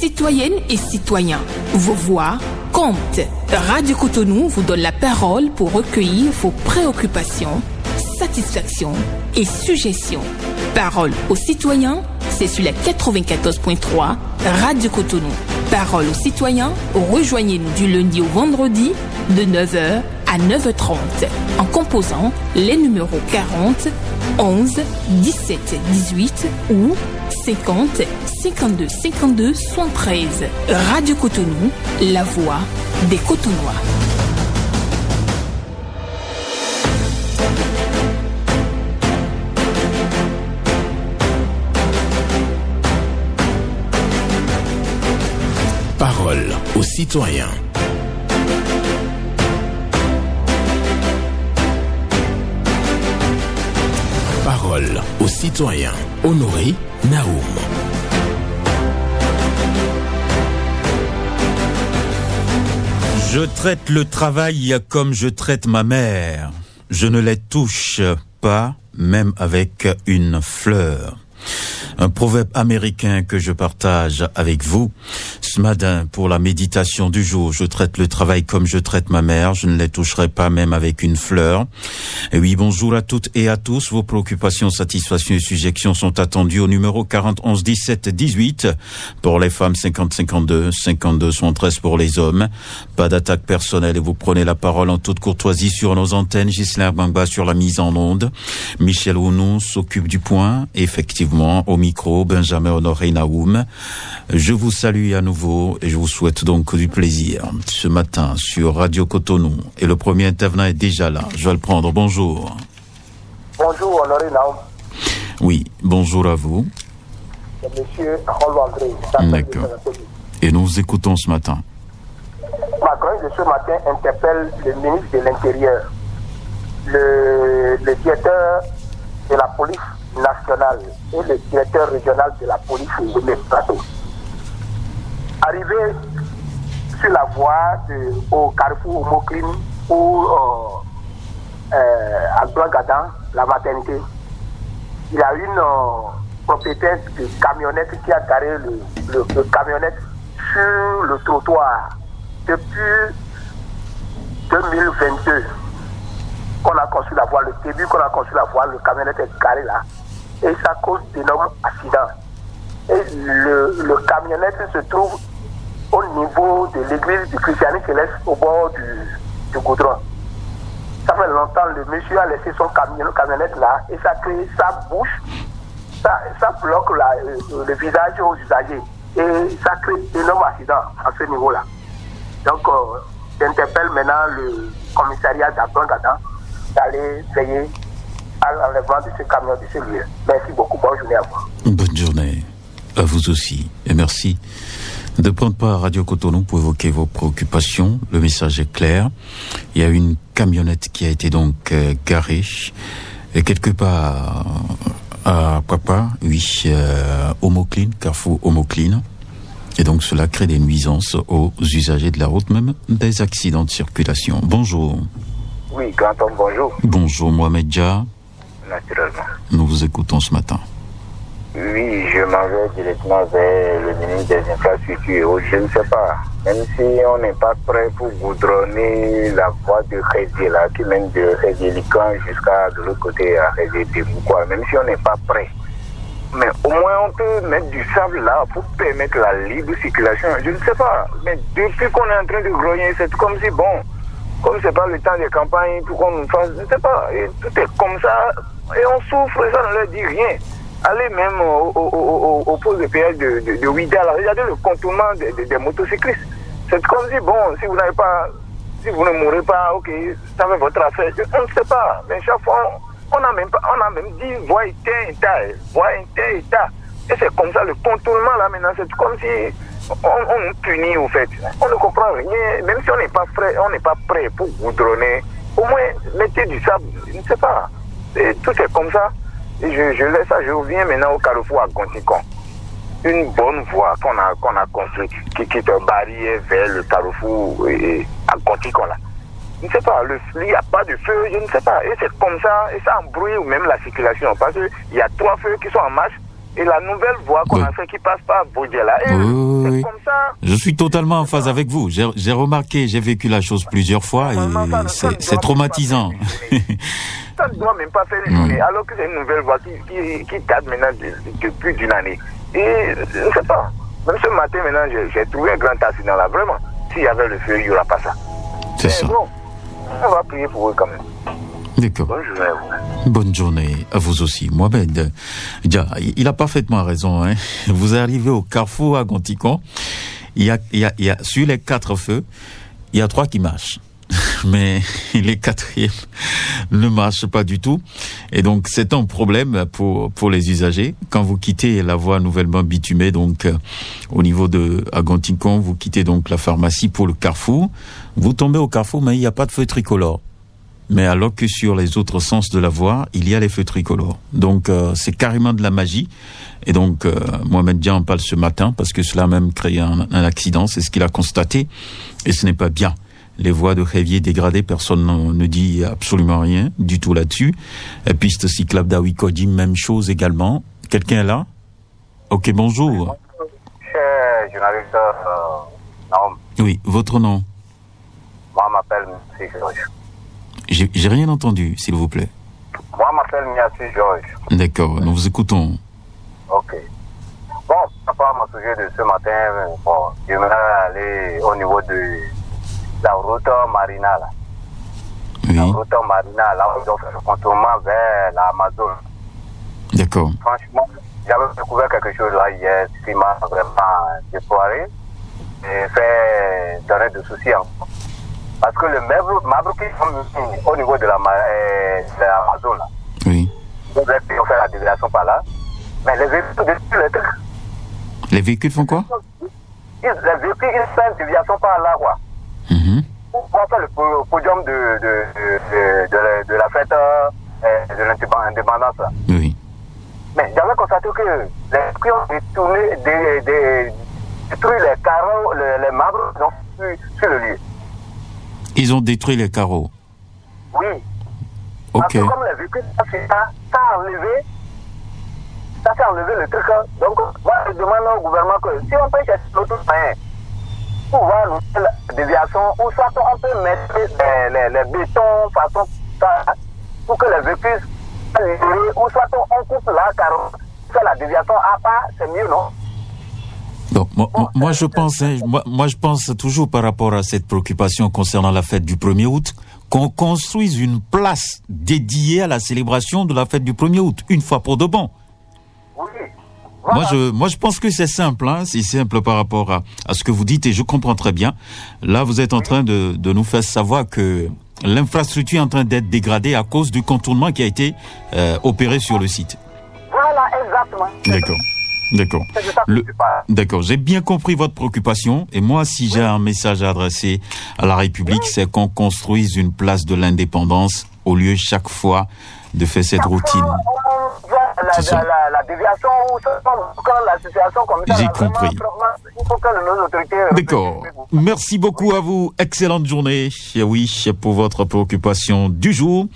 Citoyennes et citoyens, vos voix comptent. Radio Cotonou vous donne la parole pour recueillir vos préoccupations, satisfactions et suggestions. Parole aux citoyens, c'est sur la 94.3 Radio Cotonou. Parole aux citoyens, rejoignez-nous du lundi au vendredi de 9h à 9h30 en composant les numéros 40 11 17 18 ou 50 52 52 73. Radio Cotonou, la voix des Cotonois. Parole aux citoyens. Parole aux citoyens. Honoré Naoum. Je traite le travail comme je traite ma mère. Je ne les touche pas, même avec une fleur. Un proverbe américain que je partage avec vous ce matin pour la méditation du jour. Je traite le travail comme je traite ma mère. Je ne les toucherai pas même avec une fleur. Et oui, bonjour à toutes et à tous. Vos préoccupations, satisfactions et suggestions sont attendues au numéro 40 11 17 18 pour les femmes, 50 52 52 73 pour les hommes. Pas d'attaque personnelle et vous prenez la parole en toute courtoisie sur nos antennes. Ghislain Bangba sur la mise en onde. Michel Ounou s'occupe du point. Effectivement, au micro, Benjamin Honoré Naoum. Je vous salue à nouveau et je vous souhaite donc du plaisir ce matin sur Radio Cotonou. Et le premier intervenant est déjà là. Je vais le prendre. Bonjour. Bonjour Honoré Naoum. Oui, bonjour à vous. C'est monsieur Rollo-André. D'accord. Et nous vous écoutons ce matin. Ma chronique de ce matin interpelle le ministre de l'Intérieur, le directeur de la police nationale et le directeur régional de la police de Plateau. Arrivé sur la voie au carrefour Moklim ou à Blanc-Gadan, la maternité, il y a une propriétaire de camionnette qui a garé le camionnette sur le trottoir depuis 2022. Qu'on a construit la voie, le début qu'on a construit la voie, le camionnette est garé là. Et ça cause d'énormes accidents. Et le camionnette se trouve au niveau de l'église du christianisme céleste au bord du goudron. Ça fait longtemps, le monsieur a laissé son camionnette là et ça crée, ça bouche, ça bloque le visage aux usagers. Et ça crée d'énormes accidents à ce niveau-là. Donc, j'interpelle maintenant le commissariat d'Abrangadan d'aller veiller à l'enlèvement de ce camion de ce lieu. Merci beaucoup, bonne journée à vous. Bonne journée à vous aussi et merci de prendre part à Radio Cotonou pour évoquer vos préoccupations. Le message est clair. Il y a une camionnette qui a été donc garée et quelque part à Papa, oui, Homocline, carrefour Homocline. Et donc cela crée des nuisances aux usagers de la route, même des accidents de circulation. Bonjour. Oui, grand homme, bonjour. Bonjour Mohamed Dia. Naturellement. Nous vous écoutons ce matin. Oui, je m'en vais directement vers le ministre des Infrastructures. Je ne sais pas, même si on n'est pas prêt pour goudronner la voie de Rédier, là, qui mène de Rédier-Lican jusqu'à de l'autre côté à Rédier-Témou, quoi. Même si on n'est pas prêt. Mais au moins on peut mettre du sable là pour permettre la libre circulation. Je ne sais pas, mais depuis qu'on est en train de grogner, c'est comme si, bon, comme c'est pas le temps des campagnes, pour qu'on nous fasse, je ne sais pas, et tout est comme ça, et on souffre, et ça ne leur dit rien. Allez même au poste de péage de Ouida, là, regardez le contournement des motocyclistes. C'est comme si, bon, si vous n'avez pas, si vous ne mourrez pas, ok, ça fait votre affaire. On ne sait pas, mais chaque fois, on a même dit voie état. Et c'est comme ça, le contournement là maintenant, c'est comme si on nous punit au fait. On ne comprend rien, même si on n'est pas prêt pour goudronner. Au moins, mettez du sable, je ne sais pas. Et tout est comme ça. Et je laisse ça, je reviens maintenant au carrefour à Gonticon. Une bonne voie qu'on a construite, qui quitte un barrière vers le carrefour à Gonticon là. Je ne sais pas, il n'y a pas de feu, je ne sais pas. Et c'est comme ça, et ça embrouille même la circulation. Parce qu'il y a 3 feux qui sont en marche, Et la nouvelle voie qu'on a fait qui passe par Bodjela. Et c'est comme ça. Je suis totalement en phase avec vous. J'ai remarqué, j'ai vécu la chose plusieurs fois et c'est traumatisant. Ça ne doit même pas faire une journée, alors que c'est une nouvelle voie qui date maintenant de plus d'une année. Et je ne sais pas. Même ce matin, maintenant, j'ai trouvé un grand accident là. Vraiment, s'il y avait le feu, il n'y aura pas ça. C'est ça. Bon, on va prier pour eux quand même. D'accord. Bonne journée à vous. Bonne journée à vous aussi. Mohamed, il a parfaitement raison. Hein. Vous arrivez au carrefour à Gonticon, il y a sur les 4 feux, il y a 3 qui marchent. Mais les 4e ne marchent pas du tout. Et donc, c'est un problème pour les usagers. Quand vous quittez la voie nouvellement bitumée, donc, au niveau de Agonticon, vous quittez donc la pharmacie pour le carrefour. Vous tombez au carrefour, mais il n'y a pas de feu tricolore. Mais alors que sur les autres sens de la voie, il y a les feux tricolores. Donc, c'est carrément de la magie. Et donc, Mohamed Dia en parle ce matin parce que cela a même créé un accident. C'est ce qu'il a constaté. Et ce n'est pas bien. Les voies de Révier dégradées, personne ne dit absolument rien du tout là-dessus. Et piste cyclable d'Awikodi, même chose également. Quelqu'un est là? Ok, bonjour. Cher journaliste Naoum. Oui, votre nom? Moi, je m'appelle M. Georges. J'ai rien entendu, s'il vous plaît. Moi, je m'appelle Miassi Georges. D'accord, nous vous écoutons. Ok. Bon, par rapport à mon sujet de ce matin, bon, j'aimerais aller au niveau de la route Marina, là. Oui. La route Marina, là où ils ont fait le contournement vers l'Amazon. D'accord. Franchement, j'avais découvert quelque chose là hier qui m'a vraiment déploré et fait donner de soucis encore. Parce que le marbre qui sont au niveau de l'Amazon, là, Oui. ils ont fait la déviation par là, mais les véhicules détruisent les trucs. Les véhicules font quoi? Les véhicules, ils font une déviation par là, quoi. Pour faire le podium de la fête de l'indépendance, là. Oui. Mais j'avais constaté que les véhicules ont détruit les carreaux, les marbres sur le lieu. Ils ont détruit les carreaux. Oui. Ok. Parce que comme les véhicules, ça a enlevé le truc. Donc, moi, je demande au gouvernement que si on peut chercher l'autre moyen pour voir la déviation, ou soit on peut mettre les bétons façon ça, pour que les véhicules soient libérés, ou soit on coupe là, car on fait la déviation à part, c'est mieux, non? Donc, moi, je pense toujours par rapport à cette préoccupation concernant la fête du 1er août, qu'on construise une place dédiée à la célébration de la fête du 1er août, une fois pour de bon. Oui. Voilà. Moi, je pense que c'est simple, hein, c'est simple par rapport à ce que vous dites et je comprends très bien. Là, vous êtes en train de nous faire savoir que l'infrastructure est en train d'être dégradée à cause du contournement qui a été opéré sur le site. Voilà, exactement. D'accord. D'accord, j'ai bien compris votre préoccupation et moi, si j'ai un message à adresser à la République, c'est qu'on construise une place de l'indépendance au lieu chaque fois de faire cette routine. La déviation ou quand la situation comme ça. J'ai compris. Il faut que nos autorités. D'accord. Merci beaucoup à vous. Excellente journée. Et oui, pour votre préoccupation du jour.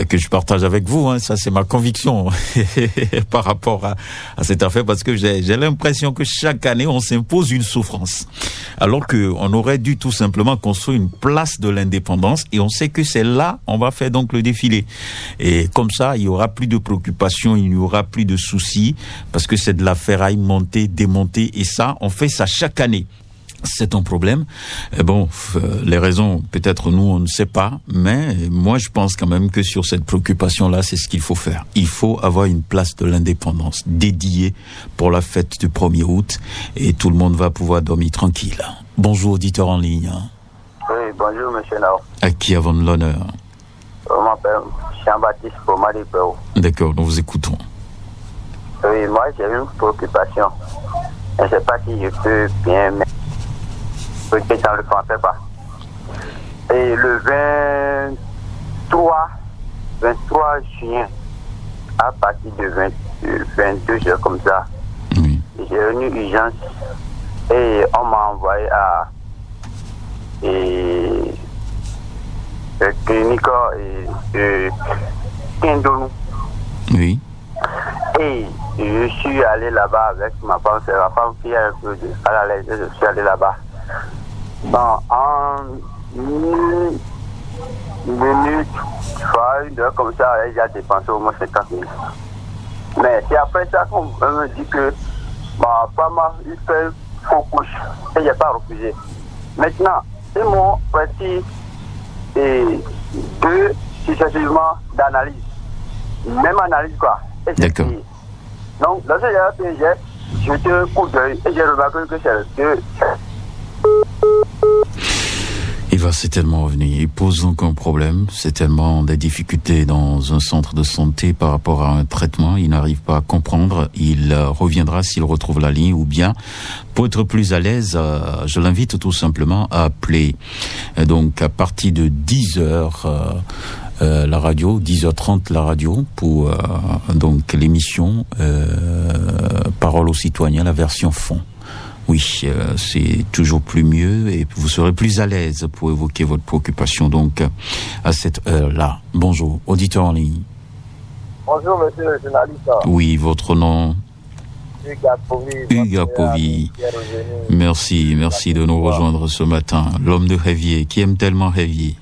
Que je partage avec vous, hein, ça c'est ma conviction par rapport à cette affaire, parce que j'ai l'impression que chaque année on s'impose une souffrance, alors que on aurait dû tout simplement construire une place de l'indépendance, et on sait que c'est là on va faire donc le défilé, et comme ça il y aura plus de préoccupations, il n'y aura plus de soucis, parce que c'est de la ferraille montée, démontée, et ça on fait ça chaque année. C'est un problème. Bon, les raisons, peut-être nous, on ne sait pas, mais moi, je pense quand même que sur cette préoccupation-là, c'est ce qu'il faut faire. Il faut avoir une place de l'indépendance dédiée pour la fête du 1er août et tout le monde va pouvoir dormir tranquille. Bonjour, auditeur en ligne. Oui, bonjour, monsieur Nao. À qui avons l'honneur? Je m'appelle Jean-Baptiste Pomadi Péo. D'accord, nous vous écoutons. Oui, moi, j'ai une préoccupation. Je ne sais pas si je peux bien mettre dans le français pas. Et le 23 juin, à partir de 22 heures comme ça, oui. J'ai une urgence et on m'a envoyé à la clinique de Kindonou. Oui. Et Je suis allé là-bas avec ma femme, c'est ma femme qui est un peu de mal à l'aise, je suis allé là-bas. Bon, en une minute, une heure comme ça, elle a dépensé au moins 50 000. Mais c'est après ça qu'on me dit que ma femme a eu fait faux couche et je n'ai pas refusé. Maintenant, ils m'ont prêté deux successivement d'analyse. Même analyse quoi. Et d'accord. Donc, dans ce cas, j'ai jeté un coup d'œil et j'ai remarqué que c'est le Il va certainement revenir. Il pose donc un problème, certainement des difficultés dans un centre de santé par rapport à un traitement. Il n'arrive pas à comprendre. Il reviendra s'il retrouve la ligne ou bien, pour être plus à l'aise, je l'invite tout simplement à appeler. Donc, à partir de 10h, la radio, 10h30 la radio, pour donc l'émission Parole aux citoyens, la version fond. Oui, c'est toujours plus mieux et vous serez plus à l'aise pour évoquer votre préoccupation donc à cette heure-là. Bonjour, auditeur en ligne. Bonjour, monsieur le journaliste. Oui, votre nom? Hugues Apovi. Merci de nous rejoindre ce matin. L'homme de Révier, qui aime tellement Révier.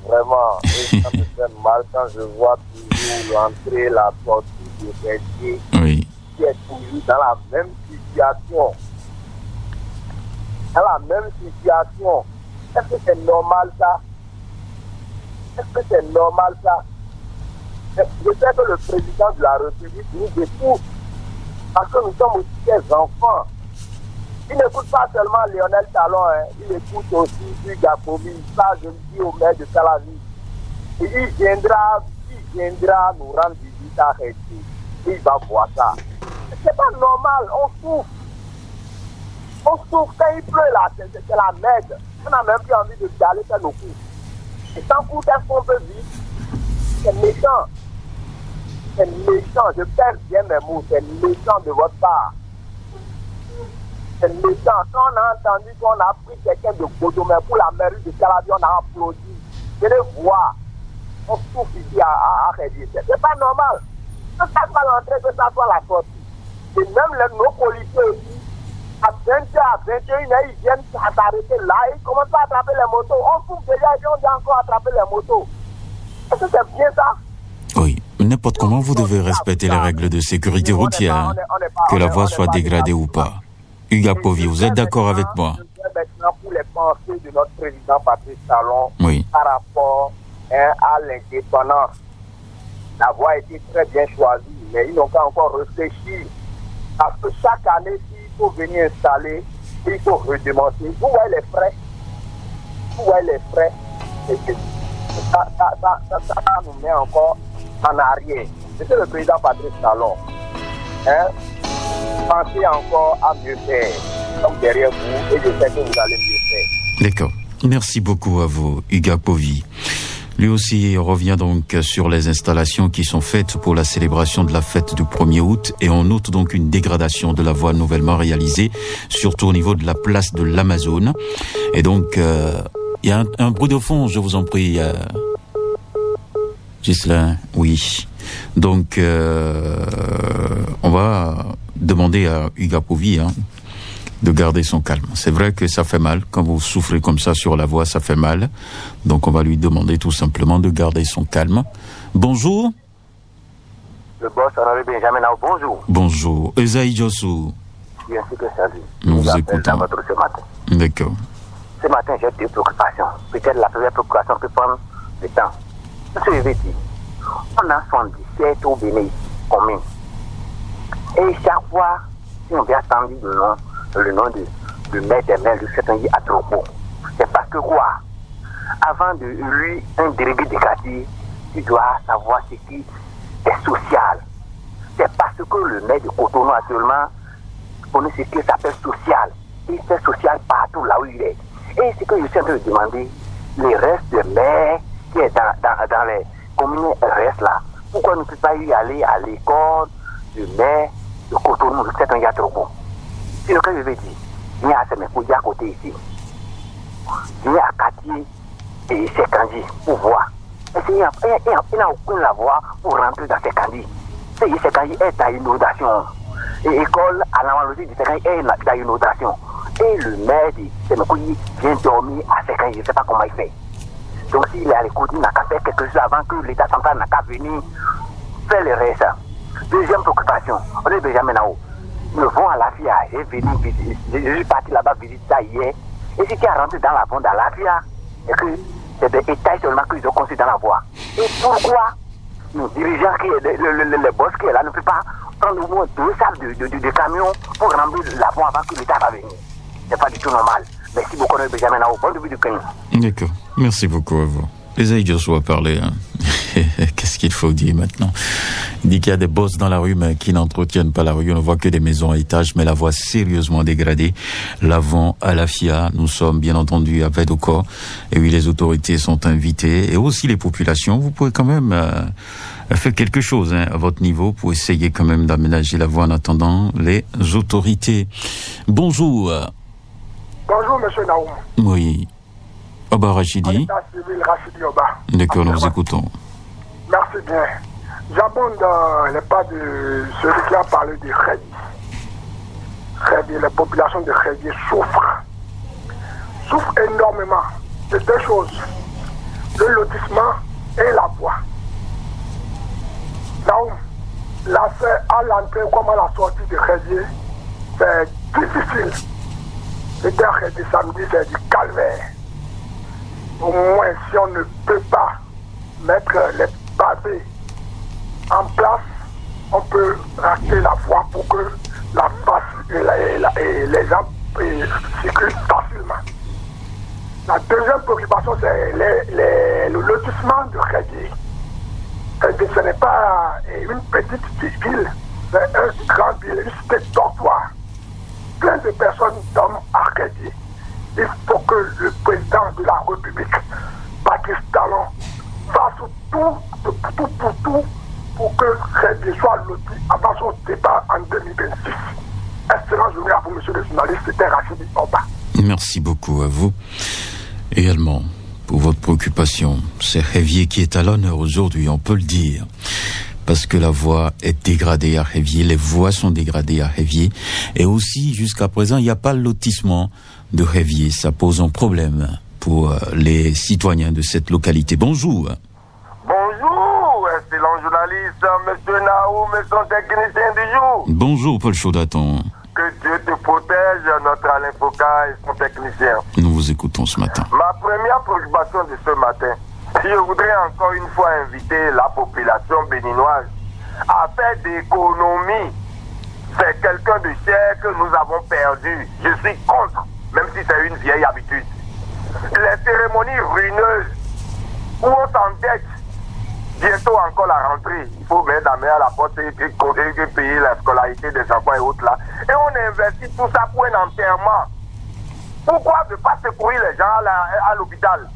Vraiment, et ça me fait mal quand je vois toujours l'entrée, la sortie de Révier, oui, qui est toujours dans la même situation. Dans la même situation. Est-ce que c'est normal ça? Je sais que le président de la République nous écoute parce que nous sommes aussi des enfants. Il n'écoute pas seulement Lionel Talon, il écoute aussi Hugues Apovi. Ça, je le dis au maire de Salavi. Et il viendra nous rendre visite à Réti. Il va voir ça. C'est pas normal, on souffre. On souffre quand il pleut là, c'est la merde. On n'a même plus envie d'aller faire nos cours. Et sans cours, qu'est-ce qu'on peut vivre? C'est méchant. C'est méchant. Je perds bien mes mots. C'est méchant de votre part. C'est méchant. Quand on a entendu qu'on a pris quelqu'un de Godomé pour la mairie de Calabi, on a applaudi. Je les vois. On souffre ici à Rédi. C'est pas normal. Que ça soit l'entrée, que ça soit la sortie. Et même nos policiers aussi. À 20h, à 21h, ils viennent s'arrêter là, ils commencent à attraper les motos. On trouve déjà, ils ont encore attrapé les motos. Est-ce que c'est bien ça? Oui, n'importe comment, vous devez respecter les règles de sécurité routière, que la voie soit dégradée ou pas. Hugues Apovi, vous êtes d'accord avec moi? Maintenant, pour les pensées de notre président Patrice Talon, oui, par rapport à l'indépendance, la voie a été très bien choisie, mais ils n'ont pas encore réfléchi. Parce que chaque année, s'il faut venir installer, il faut redémonter. Vous voyez les frais. Et ça nous met encore en arrière. C'était le président Patrice Talon. Pensez encore à mieux faire. Donc derrière vous, et je sais que vous allez mieux faire. D'accord. Merci beaucoup à vous, Hugues Apovi. Lui aussi revient donc sur les installations qui sont faites pour la célébration de la fête du 1er août et on note donc une dégradation de la voie nouvellement réalisée, surtout au niveau de la place de l'Amazone. Et donc, il y a un bruit de fond, je vous en prie. Ghislain, oui. Donc, on va demander à Hugues Apovi de garder son calme. C'est vrai que ça fait mal. Quand vous souffrez comme ça sur la voie, ça fait mal. Donc, on va lui demander tout simplement de garder son calme. Bonjour. Le boss, Honoré Benjamin, bonjour. Bonjour. Esaïe Jossou. Bien sûr que salut. Nous vous écoutons. Ce matin. D'accord. Ce matin, j'ai deux préoccupations. Peut-être la première préoccupation peut prendre le temps. Monsieur Yveti, on a 77 au Bénin communes. Et chaque fois, si on vient attendre le nom de maître des maires de Châtaigny à Tropo, c'est parce que quoi? Avant de lui un délégué de quartier, tu dois savoir ce qui est social. C'est parce que le maire de Cotonou actuellement connaît ce qui s'appelle social. Il fait social partout là où il est. Et ce que je suis en train de demander, les restes de maire qui est dans les communes restent là. Pourquoi ne peut pas y aller à l'école du maire de Cotonou de Châtaigny à Tropo? C'est ce que je veux dire. Il y a Semekou à côté ici. Il y a Kati et Sekandi pour voir. Il n'y a aucune la voie pour rentrer dans Sekandi. lycée Isekai est à inondation. Et l'école à l'analogie d'Isekai est à inondation. Et le maire de Sémékoui vient dormir à Sekai, je ne sais pas comment il fait. Donc s'il est à l'écoute, il n'a qu'à faire quelque chose avant que l'État central n'a qu'à venir faire le reste. Deuxième préoccupation, on est Benjamin Nao. Nous vont à l'AFIA, je suis parti là-bas visiter ça hier. Et ce qui est rentré dans la bande à l'AFIA, et que c'est des étages seulement qu'ils ont construit dans la voie. Et pourquoi nos dirigeants, les boss qui est là, ne peuvent pas prendre au moins 2 salles de camions pour remplir la voie avant que l'État va venir? C'est pas du tout normal. Merci beaucoup, Benjamin Nao. Bon début du Kenya. D'accord. Merci beaucoup à vous. Les Aïdioso a parlé. Hein. Qu'est-ce qu'il faut dire maintenant? Il dit qu'il y a des bosses dans la rue, mais qui n'entretiennent pas la rue. On ne voit que des maisons à étages, mais la voie sérieusement dégradée. L'avant à la FIA, nous sommes bien entendu à Vedoko. Et oui, les autorités sont invitées. Et aussi les populations. Vous pouvez quand même faire quelque chose à votre niveau pour essayer quand même d'aménager la voie en attendant les autorités. Bonjour. Bonjour, monsieur Naoum. Oui. Oba Rachidi. D'accord, nous vous écoutons. Merci bien. J'abonde les pas de celui qui a parlé de Khedi. Khedi, les populations de Khedi souffrent énormément de 2 choses. Le lotissement et la voie. Naoum, l'affaire à l'entrée comme à la sortie de Khedi, c'est difficile. C'était à Khedi samedi, c'est du calvaire. Au moins, si on ne peut pas mettre les pavés en place, on peut racheter la voie pour que la face et les gens circulent facilement. La deuxième préoccupation, c'est le lotissement de Khedi. Ce n'est pas une petite ville, c'est une grande ville, une cité dortoir. Plein de personnes dorment à Khedi. Il faut que le président de la République, Patrice Talon, fasse tout pour que Khedi soit loti avant son départ en 2026. Excellente journée à vous, monsieur le journaliste. C'était Rachidi Oba. Merci beaucoup à vous. Également, pour votre préoccupation, c'est Révier qui est à l'honneur aujourd'hui, on peut le dire. Parce que la voie est dégradée à Révier, les voies sont dégradées à Révier. Et aussi, jusqu'à présent, il n'y a pas le lotissement de Révier. Ça pose un problème pour les citoyens de cette localité. Bonjour. Bonjour, excellent journaliste, monsieur Naoum et son technicien du jour. Bonjour, Paul Chaudaton. Que Dieu te protège, notre Alain Foucault et son technicien. Nous vous écoutons ce matin. Ma première préoccupation de ce matin, je voudrais encore une fois inviter la population béninoise à faire d'économie. C'est quelqu'un de cher que nous avons perdu. Je suis contre, même si c'est une vieille habitude. Les cérémonies ruineuses où on s'endette, bientôt encore la rentrée, il faut mettre la main à la porte et payer la scolarité des enfants et autres là. Et on investit tout ça pour un enterrement. Pourquoi ne pas secourir les gens à l'hôpital?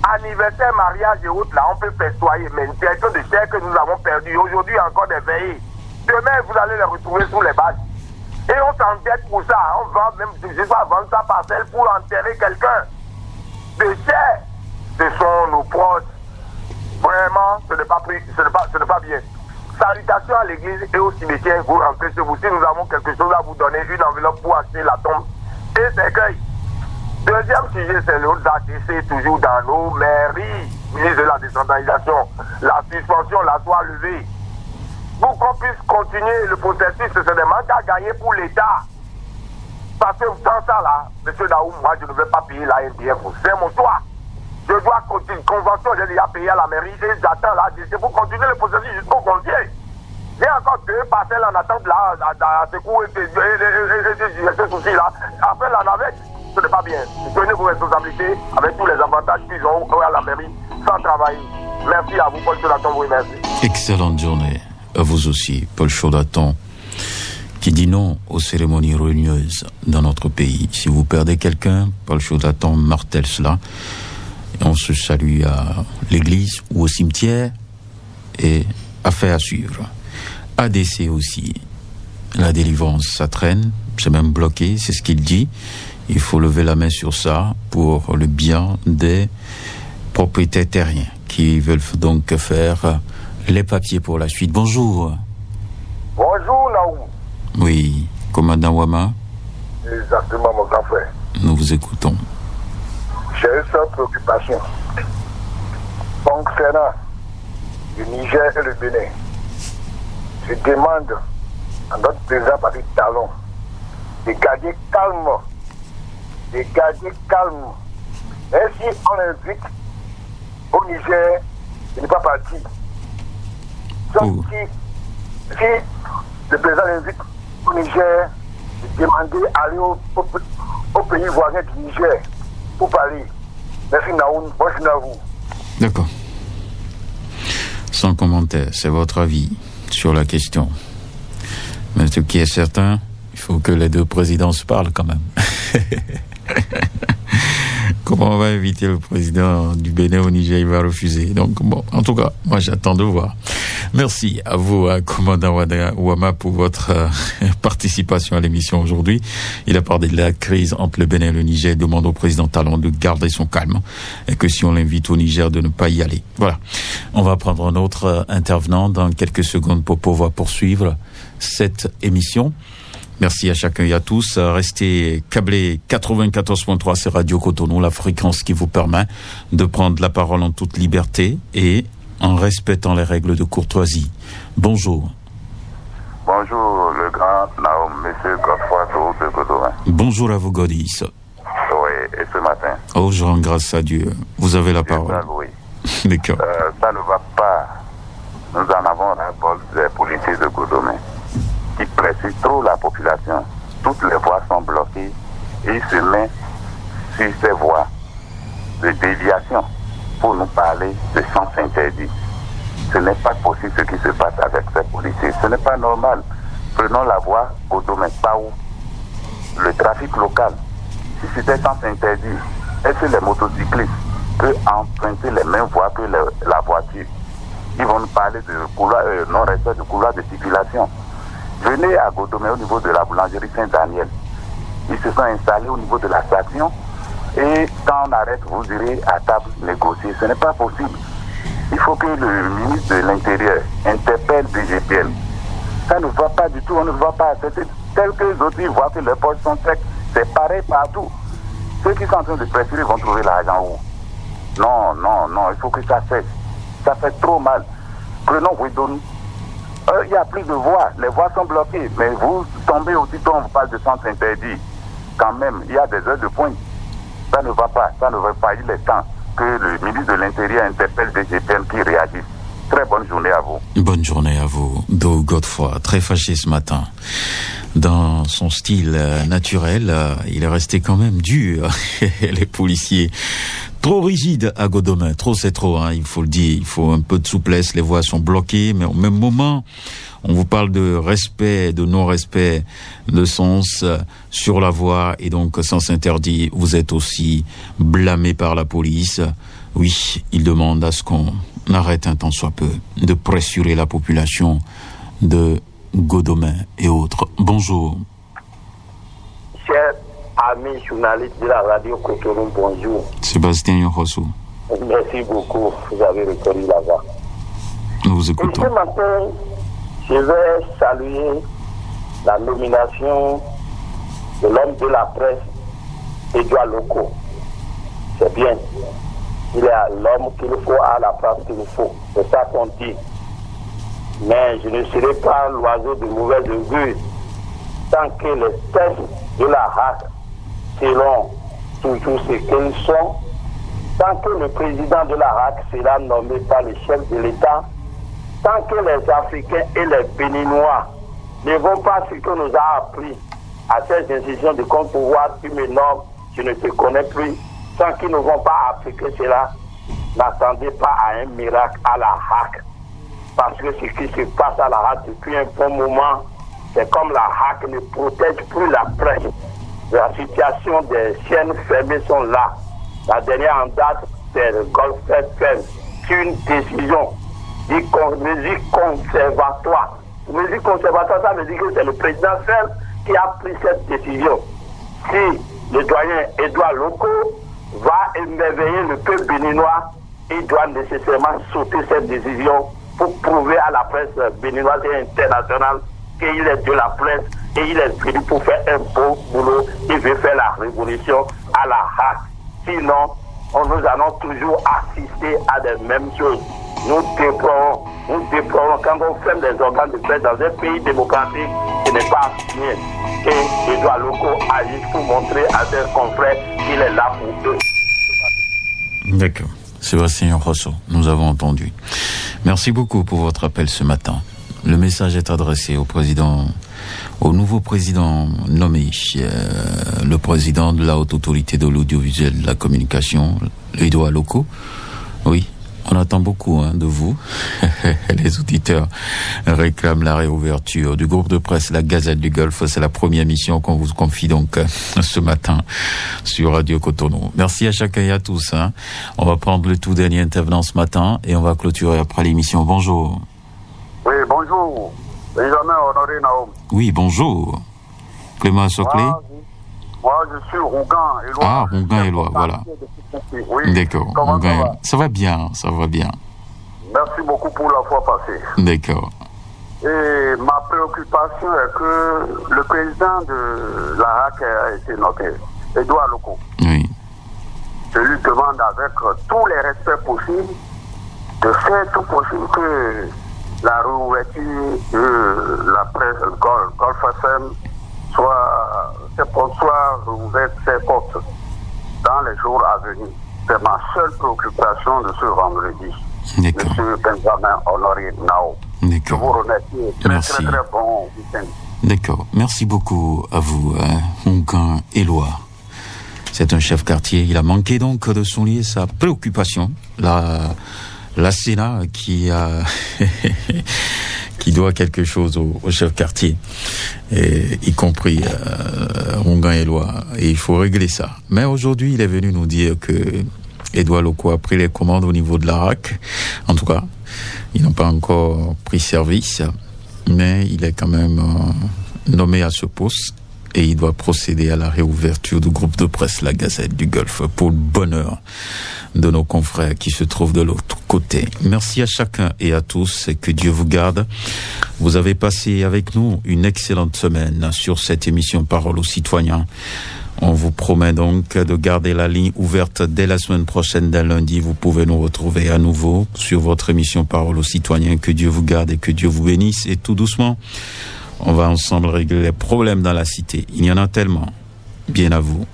Anniversaire, mariage et autres là, on peut festoyer, mais une quelqu'un de cher que nous avons perdu. Aujourd'hui, encore des veillées. Demain, vous allez les retrouver sous les bâches. Et on s'endette pour ça. On vend même, je dois vendre sa parcelle pour enterrer quelqu'un de cher. Ce sont nos proches. Vraiment, ce n'est pas bien. Salutations à l'église et au cimetière. Vous rentrez chez vous. Si nous avons quelque chose à vous donner, une enveloppe pour acheter la tombe et cercueil. Deuxième sujet, c'est l'autre ATC, toujours dans nos mairies. Ministre de la décentralisation, la suspension, la soit levée. Pour qu'on puisse continuer le processus, c'est des manques à gagner pour l'État. Parce que dans ça là, monsieur Naoum, moi je ne vais pas payer la NDF. C'est mon choix. Je dois continuer. Convention, j'ai déjà payé à la mairie et j'attends là. C'est pour continuer le processus jusqu'au conseil. J'ai encore 2 parcelles en attente là, à ce coup, et ce souci là. Après la navette, ce n'est pas bien. Prenez vos responsabilités avec tous les avantages qu'ils ont à la mairie sans travailler. Merci à vous, Paul Chaudaton, oui, merci. Excellente journée. À vous aussi, Paul Chaudaton, qui dit non aux cérémonies ruineuses dans notre pays. Si vous perdez quelqu'un, Paul Chaudaton martèle cela. Et on se salue à l'église ou au cimetière et affaire à suivre. ADC aussi. La délivrance, ça traîne, c'est même bloqué, c'est ce qu'il dit. Il faut lever la main sur ça pour le bien des propriétaires terriens qui veulent donc faire les papiers pour la suite. Bonjour. Bonjour, Naoum. Oui, commandant Ouama. Exactement, mon grand frère. Nous vous écoutons. J'ai une seule préoccupation. Concernant le Niger et le Bénin, je demande à notre président Patrick Talon de garder calme. Et si on l'invite au Niger, il n'est pas parti. Donc, si le président l'invite au Niger, de demander d'aller au pays voisin du Niger pour parler. Merci Naoum, bonne journée à vous. D'accord. Sans commentaire, c'est votre avis sur la question. Mais ce qui est certain, il faut que les deux présidents se parlent quand même. Comment on va inviter le président du Bénin au Niger? Il va refuser. Donc bon, en tout cas, moi j'attends de voir. Merci à vous, commandant Ouama, pour votre participation à l'émission aujourd'hui. Il a parlé de la crise entre le Bénin et le Niger. Il demande au président Talon de garder son calme et que si on l'invite au Niger, de ne pas y aller. Voilà. On va prendre un autre intervenant dans quelques secondes pour pouvoir poursuivre cette émission. Merci à chacun et à tous. Restez câblés 94.3, c'est Radio Cotonou, la fréquence qui vous permet de prendre la parole en toute liberté et en respectant les règles de courtoisie. Bonjour. Bonjour, le grand Naoum, monsieur Godefroy de Godoin. Bonjour à vous, Godis. Oui, et ce matin. Oh, je rends grâce à Dieu. Vous avez la parole. Oui. D'accord. Ça ne va pas. Nous en avons ras-le-bol des policiers de Godomé qui pressent trop la population. Toutes les voies sont bloquées et ils se mettent sur ces voies de déviation pour nous parler de sens interdit. Ce n'est pas possible ce qui se passe avec ces policiers. Ce n'est pas normal. Prenons la voie Godomé, pas où le trafic local. Si c'était sens interdit, est-ce que les motocyclistes peuvent emprunter les mêmes voies que la voiture? Ils vont nous parler de non-respect du couloir de circulation. Venez à Godomé au niveau de la boulangerie Saint-Daniel. Ils se sont installés au niveau de la station et quand on arrête, vous irez à table négocier. Ce n'est pas possible. Il faut que le ministre de l'Intérieur interpelle DGPN. Ça ne va pas du tout, on ne va pas accepter. Tel que les autres ils voient que les poches sont secs, c'est pareil partout. Ceux qui sont en train de pressurer vont trouver l'argent où? Non, il faut que ça cesse. Ça fait trop mal. Prenons Ouidoun. Il n'y a plus de voies. Les voies sont bloquées. Mais vous tombez aussitôt, on vous parle de sens interdit. Quand même, il y a des heures de pointe. Ça ne va pas. Il est temps que le ministre de l'Intérieur interpelle des GPN qui réagissent. Très bonne journée à vous. Bonne journée à vous. Do Godefroy, très fâché ce matin. Dans son style naturel, il est resté quand même dur. Les policiers, trop rigides à Godomé. Trop, c'est trop, hein, il faut le dire. Il faut un peu de souplesse. Les voies sont bloquées, mais au même moment, on vous parle de respect, de non-respect, de sens sur la voie et donc sens interdit. Vous êtes aussi blâmé par la police. Oui, il demande à ce qu'on arrête un temps soit peu de pressurer la population de Godomé et autres. Bonjour. Chers amis journalistes de la radio Cotonou, bonjour. Sébastien Yohosu. Merci beaucoup, vous avez reconnu la voix. Nous vous écoutons. Et ce matin, je vais saluer la nomination de l'homme de la presse, Edouard Loko. C'est bien. Il est l'homme qu'il faut à la place qu'il faut. C'est ça qu'on dit. Mais je ne serai pas l'oiseau de mauvaise augure tant que les tests de la RAC seront toujours ce qu'ils sont, tant que le président de la RAC sera nommé par le chef de l'État, tant que les Africains et les Béninois ne vont pas ce que nous a appris à ces institutions de contre-pouvoir, tu me nommes, je ne te connais plus, tant qu'ils ne vont pas appliquer cela, n'attendez pas à un miracle à la RAC. Parce que ce qui se passe à la RAC depuis un bon moment, c'est comme la RAC ne protège plus la presse. La situation des chaînes fermées sont là. La dernière en date, c'est le Golf FM. C'est une décision de musique conservatoire. Musique conservatoire, ça veut dire que c'est le président seul qui a pris cette décision. Si le doyen Edouard Loko va émerveiller le peuple béninois, il doit nécessairement sauter cette décision pour prouver à la presse béninoise et internationale qu'il est de la presse et il est venu pour faire un beau boulot. Il veut faire la révolution à la hâte. Sinon, nous allons toujours assister à des mêmes choses. Nous déplorons quand on ferme des organes de presse dans un pays démocratique, ce n'est pas bien. Et Edouard Loko agit pour montrer à ses confrères qu'il est là pour eux. D'accord. Sébastien Rosso, nous avons entendu. Merci beaucoup pour votre appel ce matin. Le message est adressé au nouveau président nommé, le président de la Haute Autorité de l'Audiovisuel et de la Communication, Edouard Loko. Oui, on attend beaucoup de vous. Les auditeurs réclament la réouverture du groupe de presse La Gazette du Golfe. C'est la première mission qu'on vous confie donc ce matin sur Radio Cotonou. Merci à chacun et à tous. On va prendre le tout dernier intervenant ce matin et on va clôturer après l'émission. Bonjour. Oui, bonjour. Benjamin Honoré Naoum. Oui, bonjour. Clément Soclé. Moi, je suis Rougan Éloi. Ah, Rougan Éloi, voilà. Oui. D'accord. Comment ça va? Ça va bien, ça va bien. Merci beaucoup pour la fois passée. D'accord. Et ma préoccupation est que le président de la HAC a été noté, Edouard Loko. Oui. Je lui demande avec tous les respects possibles de faire tout possible que la réouverture de la presse Golf FM soit rouverte ses portes dans les jours à venir. C'est ma seule préoccupation de ce vendredi. D'accord. Monsieur Benjamin Honoré Nao. D'accord. Je vous remercie. Merci. Très bon week-end. D'accord. Merci beaucoup à vous, Rougan Éloi. C'est un chef quartier. Il a manqué donc de souligner sa préoccupation. La Sénat qui doit quelque chose au chef quartier, y compris Rougan Éloi. Et il faut régler ça. Mais aujourd'hui, il est venu nous dire que Edouard Loko a pris les commandes au niveau de la RAC. En tout cas, ils n'ont pas encore pris service, mais il est quand même nommé à ce poste et il doit procéder à la réouverture du groupe de presse La Gazette du Golfe pour le bonheur de nos confrères qui se trouvent de l'autre côté. Merci à chacun et à tous et que Dieu vous garde. Vous avez passé avec nous une excellente semaine sur cette émission Parole aux citoyens. On vous promet donc de garder la ligne ouverte dès la semaine prochaine, dès lundi. Vous pouvez nous retrouver à nouveau sur votre émission Parole aux citoyens. Que Dieu vous garde et que Dieu vous bénisse. Et tout doucement, on va ensemble régler les problèmes dans la cité. Il y en a tellement. Bien à vous.